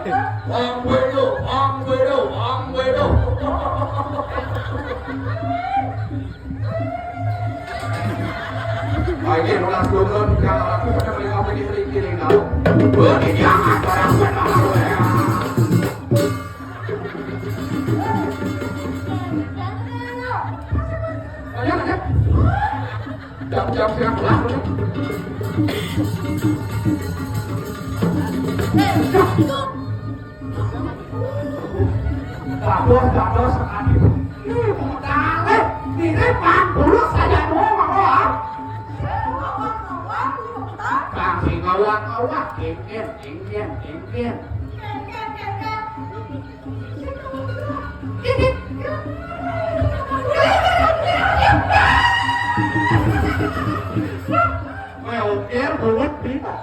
Ông quê đâu, ông quê đâu, ông quê đâu. Ini ulang turun yang aku pada mereka beri tahu. Beri jangan barang benar. Ayo, ayo. Jam siap lah. Gaduh sekali. Ini ini pan buruk saja doang kok. Kaki ngawak, ingin. Well, buat kita.